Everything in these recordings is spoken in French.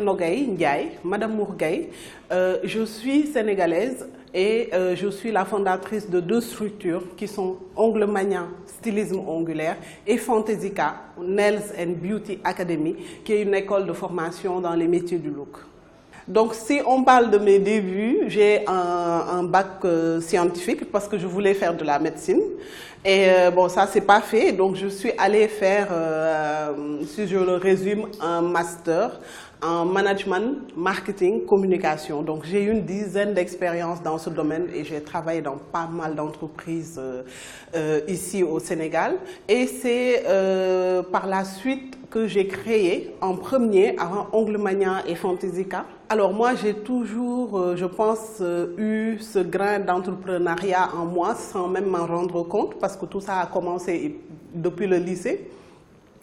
Nogay Ndiaye, Madame Mourgaye. Je suis sénégalaise et je suis la fondatrice de deux structures qui sont Ongle Mania, stylisme ongulaire, et Fantaisica, Nails and Beauty Academy, qui est une école de formation dans les métiers du look. Donc si on parle de mes débuts, j'ai un bac scientifique parce que je voulais faire de la médecine. Et bon, ça c'est pas fait, donc je suis allée faire, si je le résume, un master en management, marketing, communication. Donc j'ai une dizaine d'expériences dans ce domaine et j'ai travaillé dans pas mal d'entreprises ici au Sénégal. Et c'est par la suite que j'ai créé en premier, avant Ongle Mania et Fantaisica. Alors moi j'ai toujours, je pense, eu ce grain d'entrepreneuriat en moi sans même m'en rendre compte parce que tout ça a commencé depuis le lycée,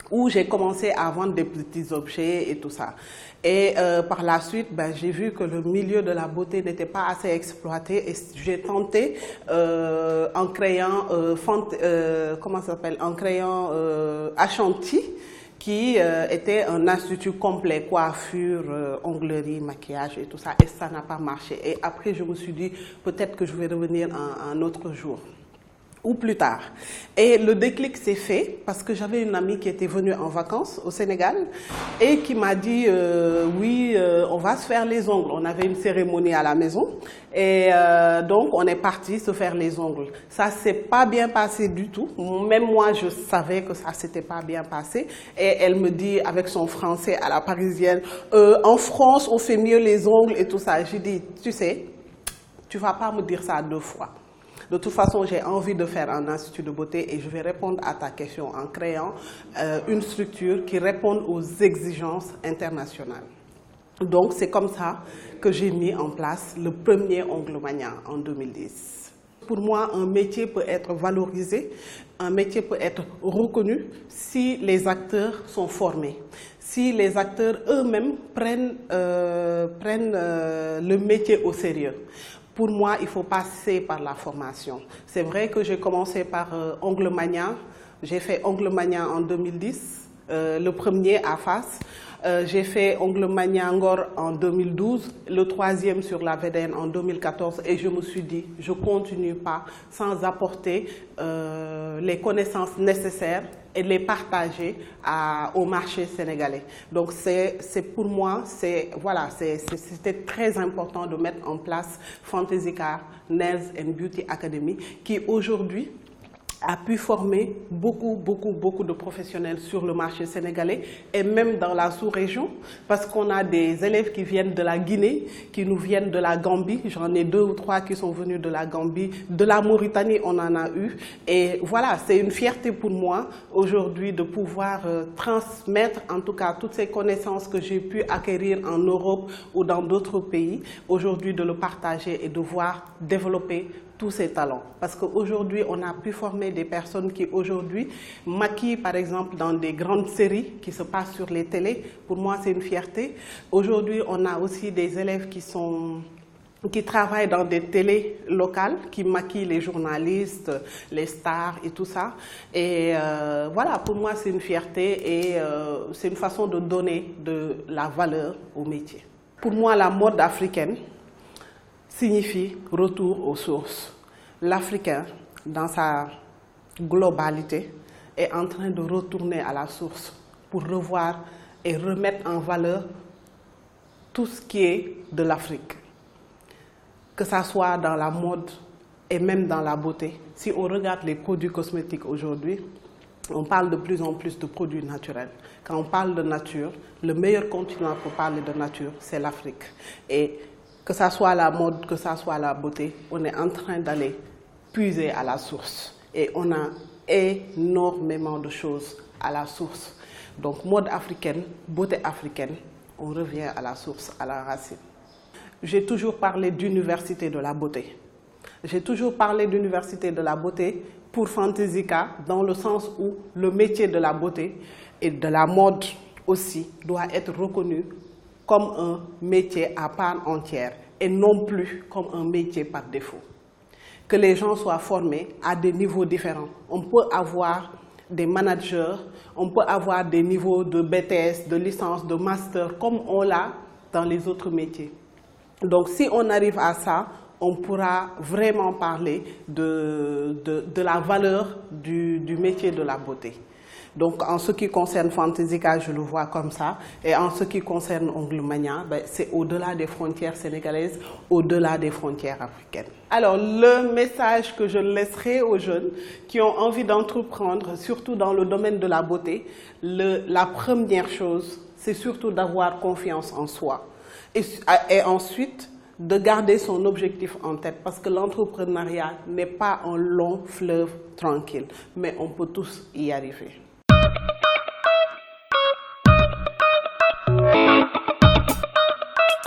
où j'ai commencé à vendre des petits objets et tout ça. Et par la suite, j'ai vu que le milieu de la beauté n'était pas assez exploité et j'ai tenté en créant, comment ça s'appelle, en créant Ashanti, qui était un institut complet, coiffure, onglerie, maquillage et tout ça, et ça n'a pas marché. Et après, je me suis dit, peut-être que je vais revenir un autre jour, ou plus tard. Et le déclic s'est fait parce que j'avais une amie qui était venue en vacances au Sénégal et qui m'a dit oui, on va se faire les ongles. On avait une cérémonie à la maison et donc on est parti se faire les ongles. Ça s'est pas bien passé du tout. Même moi, je savais que ça s'était pas bien passé. Et elle me dit avec son français à la parisienne, en France, on fait mieux les ongles et tout ça. J'ai dit, tu sais, tu vas pas me dire ça deux fois. De toute façon, j'ai envie de faire un institut de beauté et je vais répondre à ta question en créant une structure qui réponde aux exigences internationales. Donc, c'est comme ça que j'ai mis en place le premier Ongle Mania en 2010. Pour moi, un métier peut être valorisé, un métier peut être reconnu si les acteurs sont formés, si les acteurs eux-mêmes prennent le métier au sérieux. Pour moi, il faut passer par la formation. C'est vrai que j'ai commencé par Ongle Mania. J'ai fait Ongle Mania en 2010, le premier à Fass. J'ai fait Ongle Mania Ngor en 2012, le troisième sur la VDN en 2014 et je me suis dit, je ne continue pas sans apporter les connaissances nécessaires et les partager au marché sénégalais. Donc pour moi, c'était très important de mettre en place Fantaisica, Nails and Beauty Academy, qui aujourd'hui a pu former beaucoup de professionnels sur le marché sénégalais et même dans la sous-région parce qu'on a des élèves qui viennent de la Guinée, qui nous viennent de la Gambie, j'en ai 2 ou 3 qui sont venus de la Gambie, de la Mauritanie on en a eu et voilà, c'est une fierté pour moi aujourd'hui de pouvoir transmettre en tout cas toutes ces connaissances que j'ai pu acquérir en Europe ou dans d'autres pays, aujourd'hui de le partager et de voir développer tous ces talents. Parce qu'aujourd'hui, on a pu former des personnes qui aujourd'hui maquillent par exemple dans des grandes séries qui se passent sur les télés. Pour moi, c'est une fierté. Aujourd'hui, on a aussi des élèves qui travaillent dans des télés locales, qui maquillent les journalistes, les stars et tout ça. Et voilà, pour moi, c'est une fierté et c'est une façon de donner de la valeur au métier. Pour moi, la mode africaine signifie retour aux sources. L'Africain, dans sa globalité, est en train de retourner à la source pour revoir et remettre en valeur tout ce qui est de l'Afrique. Que ça soit dans la mode et même dans la beauté. Si on regarde les produits cosmétiques aujourd'hui, on parle de plus en plus de produits naturels. Quand on parle de nature, le meilleur continent pour parler de nature, c'est l'Afrique. Et que ça soit la mode, que ça soit la beauté, on est en train d'aller puiser à la source. Et on a énormément de choses à la source. Donc mode africaine, beauté africaine, on revient à la source, à la racine. J'ai toujours parlé d'université de la beauté. J'ai toujours parlé d'université de la beauté pour Fantaisica, dans le sens où le métier de la beauté et de la mode aussi doit être reconnu comme un métier à part entière et non plus comme un métier par défaut. Que les gens soient formés à des niveaux différents. On peut avoir des managers, on peut avoir des niveaux de BTS, de licence, de master, comme on l'a dans les autres métiers. Donc si on arrive à ça, on pourra vraiment parler de la valeur du métier de la beauté. Donc en ce qui concerne Fantaisica, je le vois comme ça. Et en ce qui concerne Onglemania, ben, c'est au-delà des frontières sénégalaises, au-delà des frontières africaines. Alors le message que je laisserai aux jeunes qui ont envie d'entreprendre, surtout dans le domaine de la beauté, la première chose, c'est surtout d'avoir confiance en soi. Et ensuite, de garder son objectif en tête, parce que l'entrepreneuriat n'est pas un long fleuve tranquille, mais on peut tous y arriver.